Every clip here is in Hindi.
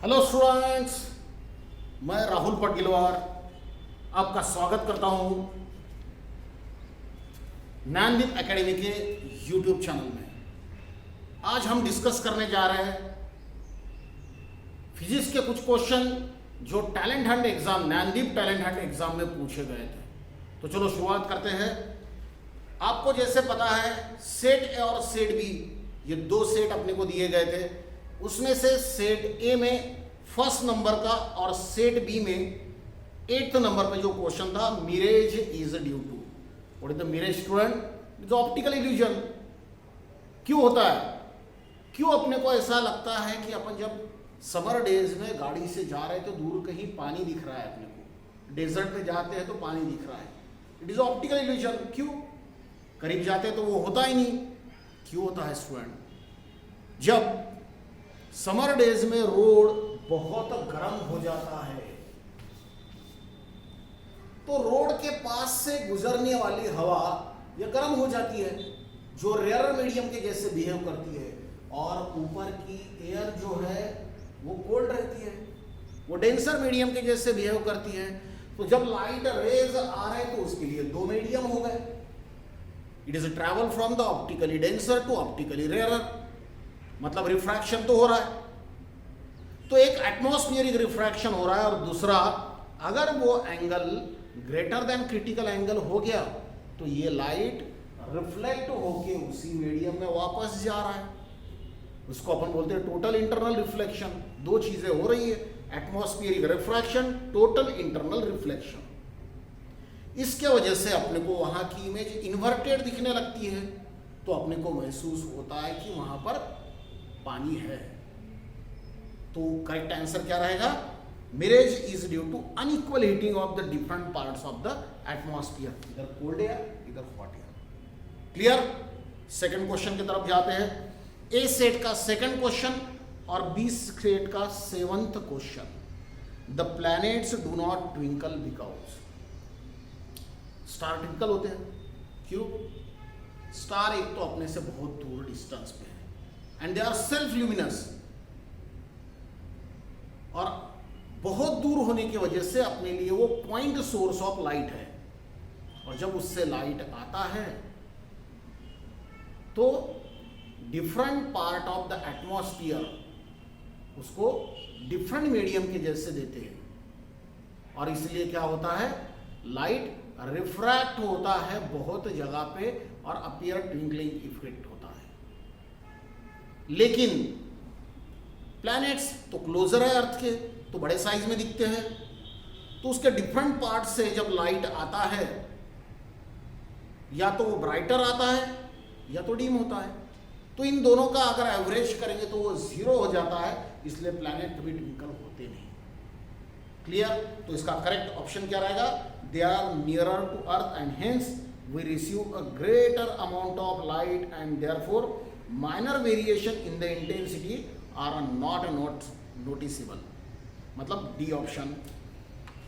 हेलो स्टूडेंट्स, मैं राहुल पटगिलवार आपका स्वागत करता हूं ज्ञानदीप एकेडमी के यूट्यूब चैनल में। आज हम डिस्कस करने जा रहे हैं फिजिक्स के कुछ क्वेश्चन जो talent hunt exam, Gyandeep talent hunt exam में पूछे गए थे। तो चलो शुरुआत करते हैं। आपको जैसे पता है सेट ए और सेट बी, ये दो सेट अपने को दिए गए थे। उसमें से सेट ए में फर्स्ट नंबर का और सेट बी में 8th नंबर पे जो क्वेश्चन था, mirage is due to what is the mirage student? Is optical illusion. क्यों होता है? क्यों अपने को ऐसा लगता है कि अपन जब समर डेज में गाड़ी से जा रहे हैं तो दूर कहीं पानी दिख रहा है, अपने को डेजर्ट में जाते हैं तो पानी दिख रहा है? It is optical illusion. क्यों? करीब जाते हैं तो वो होता ही नहीं। क्यों होता है स्टूडेंट? जब समर डेज में रोड बहुत गर्म हो जाता है तो रोड के पास से गुजरने वाली हवा ये गर्म हो जाती है, जो रेयर मीडियम के जैसे बिहेव करती है, और ऊपर की एयर जो है वो कोल्ड रहती है, वो डेंसर मीडियम के जैसे बिहेव करती है। तो जब लाइट रेज आ रहे हैं तो उसके लिए दो मीडियम हो गए। It is travel from the optically denser to optically rarer, मतलब रिफ्रैक्शन तो हो रहा है। तो एक एटमॉस्फेरिक रिफ्रैक्शन हो रहा है, और दूसरा अगर वो angle greater than critical angle हो गया तो ये लाइट रिफ्लेक्ट होके उसी मीडियम में वापस जा रहा है। उसको अपन बोलते हैं टोटल इंटरनल रिफ्लेक्शन। दो चीजें हो रही है, atmospheric refraction, total internal reflection. इसके वजह से अपने को वहां की इमेज इन्वर्टेड दिखने लगती है, तो अपने को महसूस होता है कि वहां पर पानी है। तो करेक्ट आंसर क्या रहेगा? Mirage is due to unequal heating of the different parts of the atmosphere, इधर कोल्ड एयर इधर hot air. Clear? Second question की तरफ जाते हैं। ए सेट का सेकंड क्वेश्चन और बी सेट का 7th question. The planets do not twinkle because star twinkle होते हैं। क्यों? स्टार एक तो अपने से बहुत दूर डिस्टेंस पे है and they are self luminous, और बहुत दूर होने की वजह से अपने लिए वो पॉइंट सोर्स ऑफ लाइट है। और जब उससे लाइट आता है तो different part of the atmosphere उसको डिफरेंट मीडियम के जैसे देते हैं, और इसलिए क्या होता है? लाइट रिफ्रैक्ट होता है बहुत जगह पे और अपीयर ट्विंकलिंग इफेक्ट होता है। लेकिन प्लैनेट्स तो क्लोजर है अर्थ के, तो बड़े साइज में दिखते हैं, तो उसके डिफरेंट पार्ट से जब लाइट आता है या तो वो ब्राइटर आता है या तो डीम होता है। तो इन दोनों का अगर एवरेज करेंगे तो वो 0 हो जाता है, इसलिए प्लैनेट कभी ट्विंकल होते नहीं। क्लियर? तो इसका करेक्ट ऑप्शन क्या रहेगा? They are nearer to earth and hence we receive a greater amount of light and therefore minor variation in the intensity are not noticeable, मतलब डी ऑप्शन।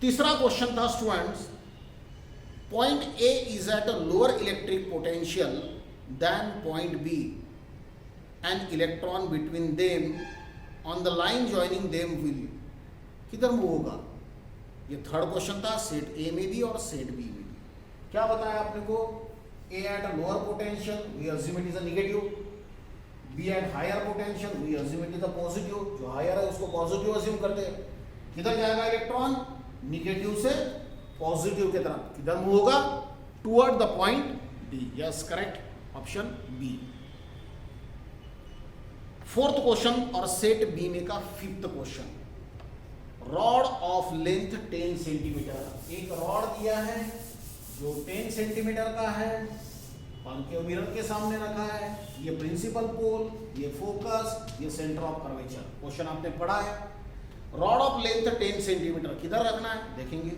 तीसरा क्वेश्चन था students, point A is at a lower electric potential than point B and electron between them on the line joining them will किधर मूव होगा? ये थर्ड क्वेश्चन था सेट ए में भी और सेट बी में भी। क्या बताया आपने को? A at a lower potential we assume it is a negative, B at higher potential we assume it is a positive, जो हायर है उसको पॉजिटिव अज्यूम करते हैं। किधर जाएगा इलेक्ट्रॉन? निगेटिव से पॉजिटिव की तरफ। किधर मूव होगा? Toward the point D. Yes, correct option B. Fourth question और सेट बी में का 5th question, rod of length 10 centimetre. एक रॉड दिया है जो 10 सेंटीमीटर का है, कॉन्केव मिरर के सामने रखा है। ये प्रिंसिपल पोल, ये फोकस, ये सेंटर ऑफ कर्वेचर। क्वेश्चन आपने पढ़ा है। रॉड ऑफ लेंथ 10 सेंटीमीटर किधर रखना है देखेंगे।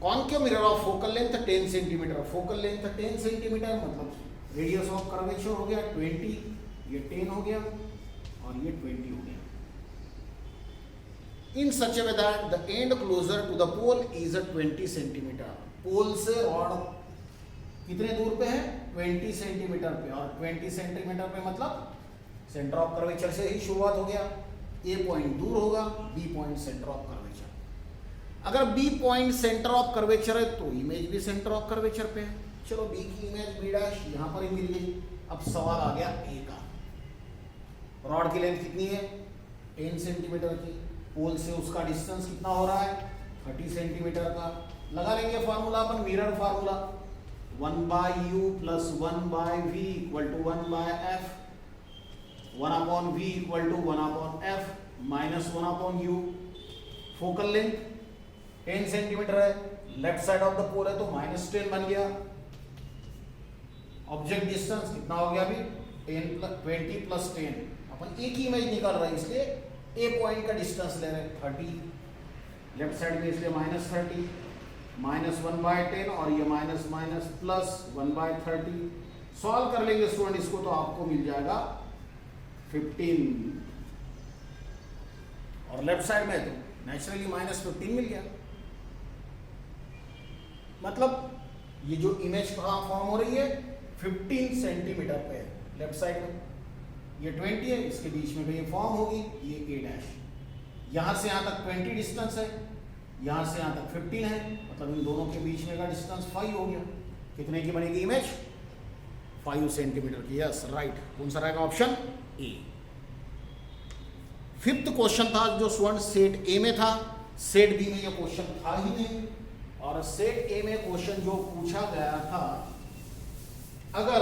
Concave mirror of focal length 10 centimetre, focal length 10 centimetre मतलब रेडियस ऑफ कर्वेचर हो गया 20, ये 10 हो गया और ये 20 हो गया। In such a way that the end closer to the pole is 20 centimetre. Pole से रॉड कितने दूर पे है? 20 सेंटीमीटर पे, और 20 सेंटीमीटर पे मतलब सेंटर ऑफ कर्वेचर से ही शुरुआत हो गया। ए पॉइंट दूर होगा, B point centre of curvature. अगर B point centre of curvature है तो इमेज भी सेंटर ऑफ कर्वेचर पे है। चलो बी की इमेज बी डैश यहां पर ही मिल गई। अब सवाल आ गया ए का। रॉड की लेंथ कितनी है? 10 सेंटीमीटर की। पोल से उसका डिस्टेंस कितना हो रहा है? 30 सेंटीमीटर का। लगा लेंगे फार्मूला अपन, mirror formula, 1/u + 1/v = 1/f, 1/v = 1/f -1/u। Focal length 10 centimetre है, left side of the pole है तो -10 बन गया। ऑब्जेक्ट डिस्टेंस कितना हो गया अभी? 20 + 10। अपन एक ही इमेज निकाल रहे हैं इसलिए ए पॉइंट का डिस्टेंस ले रहे हैं 30, लेफ्ट साइड में इसलिए -30 -1/10 और ये माइनस प्लस 1/30। सॉल्व कर लेंगे स्टूडेंट इसको तो आपको मिल जाएगा 15, और लेफ्ट साइड में तो नेचुरली -15 मिल गया। मतलब ये जो इमेज कहाँ फॉर्म हो रही है? 15 सेंटीमीटर पे है लेफ्ट साइड में। ये 20 है, इसके बीच में भी ये फॉर्म होगी, ये ए डैश। यहां से यहां तक 20 डिस्टेंस है, यहां से यहां तक 15 है, मतलब इन दोनों के बीच में का डिस्टेंस 5 हो गया। कितने की बनेगी इमेज? 5 सेंटीमीटर की। Yes right. कौन सा रहेगा ऑप्शन? ए। फिफ्थ क्वेश्चन था जो स्टूडेंट सेट ए में था, सेट बी में ये क्वेश्चन था ही नहीं। और सेट ए में क्वेश्चन जो पूछा गया था, अगर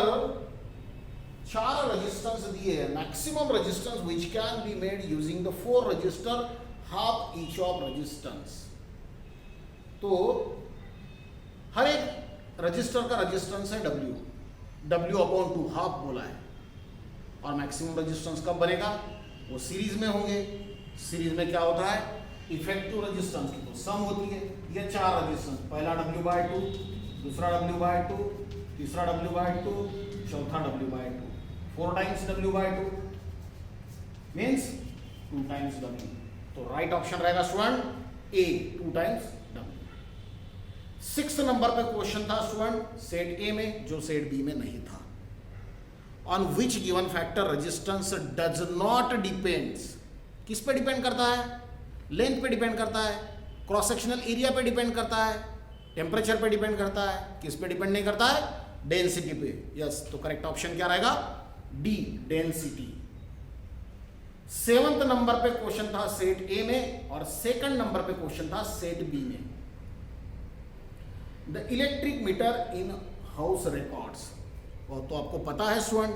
4 रेजिस्टेंस दिए हैं, maximum resistance which can be made using the 4 register, half each of resistance. तो हर एक रजिस्टर का रेजिस्टेंस है W/2 हाफ बोला है। और मैक्सिमम रेजिस्टेंस कब बनेगा? वो सीरीज में होंगे। सीरीज में क्या होता है? इफेक्टिव रेजिस्टेंस की तो सम होती है। ये 4 रेजिस्टेंस, पहला W/2, दूसरा W/2, तीसरा W/2, चौथा W/2, 4 times W/2 means 2 times W। तो राइट ऑप्शन रहेगा स्टूडेंट ए, 2 टाइम्स W। 6 नंबर पे क्वेश्चन था स्टूडेंट सेट ए में, जो सेट बी में नहीं था। On which given factor resistance does not depends. किस पे डिपेंड करता है? लेंथ पे डिपेंड करता है, क्रॉस सेक्शनल एरिया पे डिपेंड करता है, टेम्परेचर पे डिपेंड करता है। किस पे डिपेंड नहीं करता है? डेंसिटी पे। यस, तो करेक्ट ऑप्शन क्या रहेगा? D, density. 7th नंबर पे क्वेश्चन था सेट ए में, और 2nd नंबर पे क्वेश्चन था सेट बी में। The electric meter in house records. वो तो आपको पता है स्टूडेंट,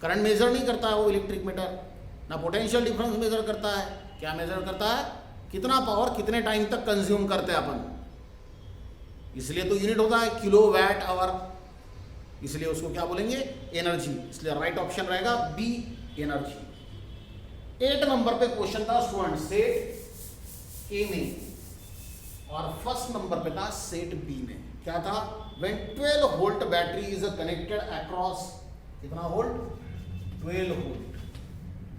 करंट मेजर नहीं करता है वो इलेक्ट्रिक मीटर, ना पोटेंशियल डिफरेंस मेजर करता है। क्या मेजर करता है? कितना पावर कितने टाइम तक कंज्यूम करते हैं अपन। इसलिए तो यूनिट होता है किलोवाट आवर, इसलिए उसको क्या बोलेंगे? एनर्जी। इसलिए राइट ऑप्शन रहेगा बी, एनर्जी। 8 नंबर पे क्वेश्चन था स्टूडेंट सेट ए में, और 1st नंबर पे था सेट बी में। क्या था? When 12 volt battery is connected across, कितना volt? 12 volt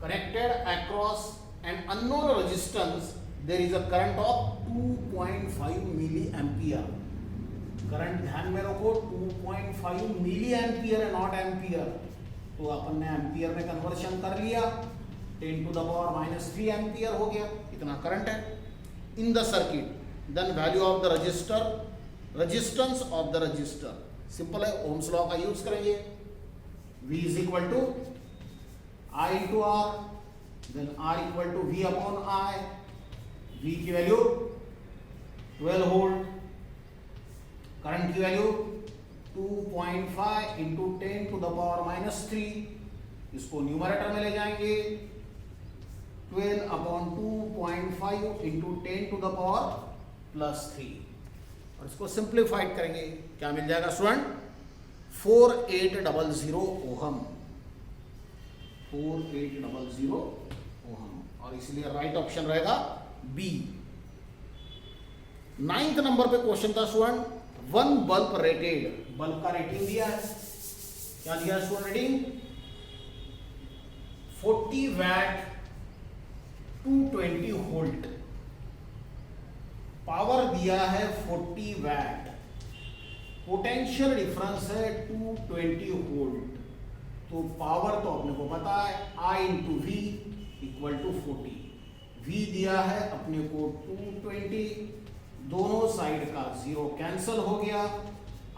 connected across an unknown resistance, there is a current of 2.5 milli ampere. Current ध्यान में रखो, 2.5 मिली एम्पियर है, नॉट एम्पियर। तो अपन ने एम्पियर में कन्वर्शन कर लिया, 10⁻³ एम्पियर हो गया, इतना करंट है। In the circuit, then value of the resistor, resistance of the resistor. Simple है, ओम्स लॉ का यूज करेंगे। V = I/R, then R = V/I। V की वैल्यू 12 वोल्ट, करंट की वैल्यू 2.5 × 10⁻³ इसको न्यूमरेटर में ले जाएंगे, 12/2.5 × 10⁻³ और इसको सिंप्लीफाइड करेंगे। क्या मिल जाएगा स्टूडेंट? 4800 ओहम, 4800 ओहम, और इसलिए राइट ऑप्शन रहेगा बी। 9th नंबर पे क्वेश्चन था स्टूडेंट, 1 बल्ब रेटेड, बल्ब का रेटिंग दिया है। क्या दिया है student? Rating 40 watt 220 volt, power दिया है 40 वैट, पोटेंशियल डिफरेंस है 220 वोल्ट। तो पावर तो अपने को पता है I × V, equal to 40, V दिया है अपने को 220, दोनों साइड का 0 कैंसल हो गया,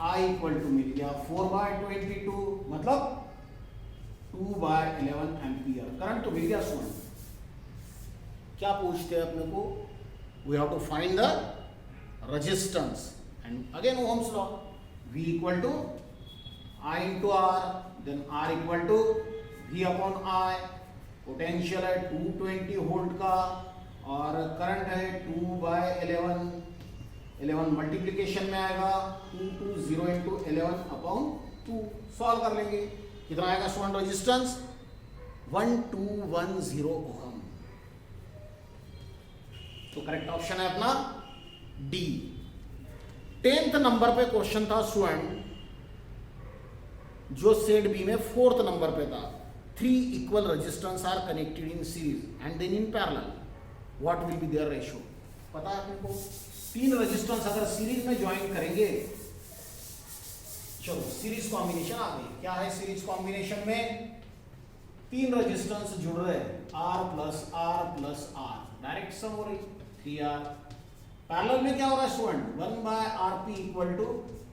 I इक्वल टू मिल गया 4/22 मतलब 2/11 एम्पियर करंट तो मिल गया। सुन क्या पूछते हैं अपने को, we have to find the resistance and again Ohm's law, V equal to I into R, then R equal to V upon I, potential है 220 वोल्ट का और करंट है 2/11, 11 मल्टीप्लीकेशन में आएगा 220 इंटू 11 अपॉन 2, सॉल्व कर लेंगे, कितना आएगा स्टूडेंट रेजिस्टेंस 1210 ओहम। तो करेक्ट ऑप्शन है अपना डी। 10th नंबर पे क्वेश्चन था स्टूडेंट जो सेट बी में 4th नंबर पे था, 3 equal resistance are connected in series and then in parallel, what will be their ratio. पता है अपने को 3 रेजिस्टेंस अगर सीरीज में ज्वाइन करेंगे, चलो सीरीज कॉम्बिनेशन आ गई, क्या है सीरीज कॉम्बिनेशन में 3 रेजिस्टेंस जुड़ रहे हैं, R plus R plus R, direct sum हो रही 3R। पैरेलल में क्या हो रहा है student 1/RP equal to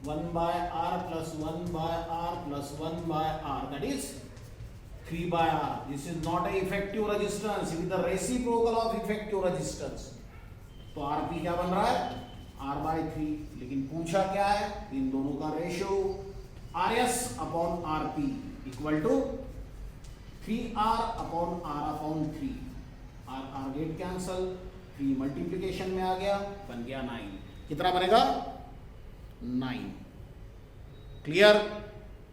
1/R plus 1/R plus 1/R, that is 3/R। This is not a effective resistance, it is the reciprocal of effective resistance. तो RP क्या बन रहा है R/3, लेकिन पूछा क्या है इन दोनों का ratio, RS upon RP equal to 3R upon R upon 3, R get cancel, 3 multiplication में आ गया, बन गया 9, कितना बनेगा 9। क्लियर।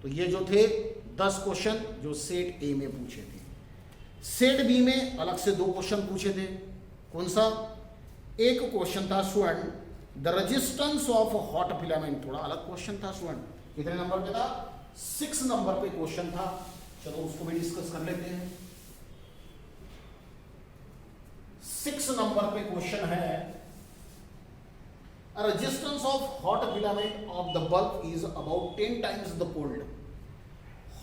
तो ये जो थे 10 क्वेश्चन जो सेट ए में पूछे थे। सेट बी में अलग से 2 क्वेश्चन पूछे थे। कौन सा, एक क्वेश्चन था student the resistance of hot filament, थोड़ा अलग क्वेश्चन था स्टूडेंट, कितने नंबर पे था 6 नंबर पे क्वेश्चन था, चलो उसको भी डिस्कस कर लेते हैं। 6 नंबर पे क्वेश्चन है resistance of hot filament of the bulb is about 10 times the cold.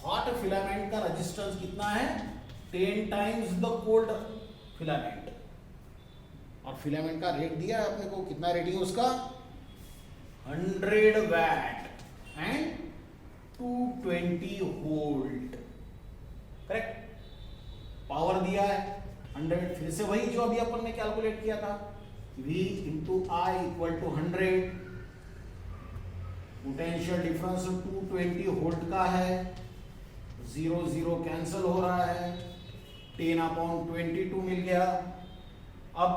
Hot filament का रेजिस्टेंस कितना है 10 टाइम्स द कोल्ड फिलामेंट, और फिलामेंट का रेट दिया है अपने को, कितना रेटिंग है उसका 100 watt and 220 volt, correct. Power दिया है 100, फिर से वही जो अभी अपन ने कैलकुलेट किया था, V into I equal to 100, potential difference 220 volt का है, 0 0 कैंसल हो रहा है, 10 अपॉन 22 मिल गया। अब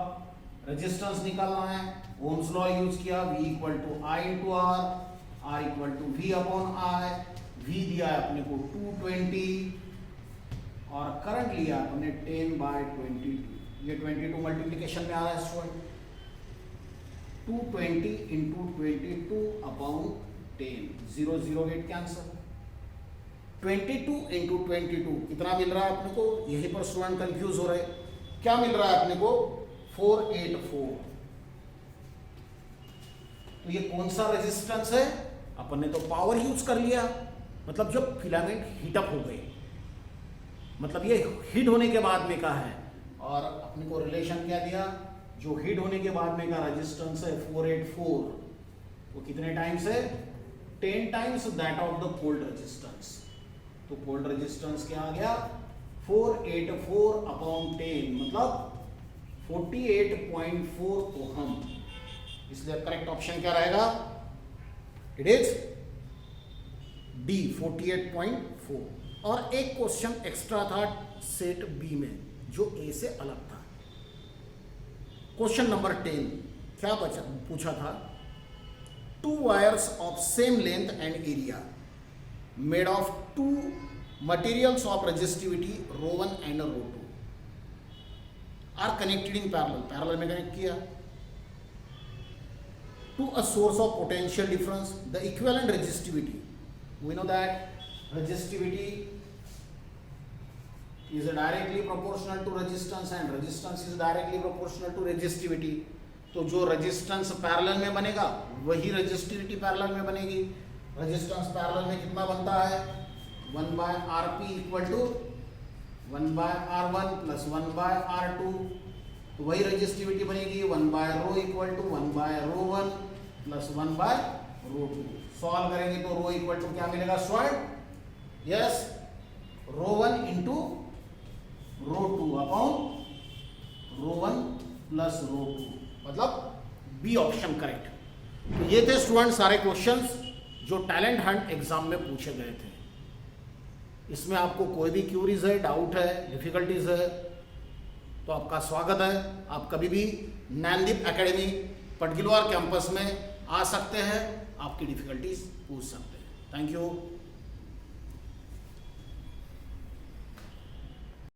रेजिस्टेंस निकालना है, ओम्स लॉ यूज किया, V equal to I into R equal to V upon I, V दिया है अपने को 220 और करंट लिया अपने 10/22, ये 22 मल्टीप्लीकेशन में आ रहा है student, 220 into 22 upon 10, 0 0 8 cancel, 22 into 22 कितना मिल रहा है अपने को, यहीं पर स्टूडेंट कंफ्यूज हो रहे, क्या मिल रहा है अपने को 484। तो ये कौन सा रेजिस्टेंस है, अपन ने तो पावर यूज कर लिया, मतलब जब फिलामेंट हीट अप हो गए, मतलब ये हीट होने के बाद में का है, और अपने को रिलेशन क्या दिया, जो हीट होने के बाद में का रेजिस्टेंस है 484, वो कितने टाइम्स है 10 times that of the cold resistance. तो कोल्ड रेजिस्टेंस क्या आ गया 484 अपॉन 10 मतलब 48.4 ओहम, इसलिए करेक्ट ऑप्शन क्या रहेगा, इट इज डी 48.4। और एक क्वेश्चन एक्स्ट्रा था सेट बी में जो ए से अलग था, क्वेश्चन नंबर 10 क्या पूछा था, 2 wires of same length and area made of 2 materials of resistivity ρ1 and ρ2 are connected in parallel में कनेक्ट किया to a source of potential difference, the equivalent resistivity, we know that resistivity is directly proportional to resistance and resistance is directly proportional to resistivity। तो जो रेजिस्टेंस पैरेलल में बनेगा वही रेजिस्टिविटी पैरेलल में बनेगी। रेजिस्टेंस पैरेलल में कितना बनता है 1/RP equal to 1/r1 plus 1/r2, तो वही रजिस्टिविटी बनेगी 1/ρ इक्वल टू 1/ρ1 प्लस 1/ρ2। सॉल्व करेंगे तो रो इक्वल टू क्या मिलेगा student? Yes, ρ1 into ρ2 upon ρ1 plus ρ2, मतलब बी ऑप्शन करेक्ट। तो ये थे स्टूडेंट सारे क्वेश्चंस जो टैलेंट हंट एग्जाम में पूछे गए थे। इसमें आपको कोई भी क्यूरीज है, डाउट है, डिफिकल्टीज है, तो आपका स्वागत है। आप कभी भी नैनदीप एकेडमी पटगिलवार कैंपस में आ सकते हैं, आपकी डिफिकल्टीज पूछ सकते हैं। Thank you.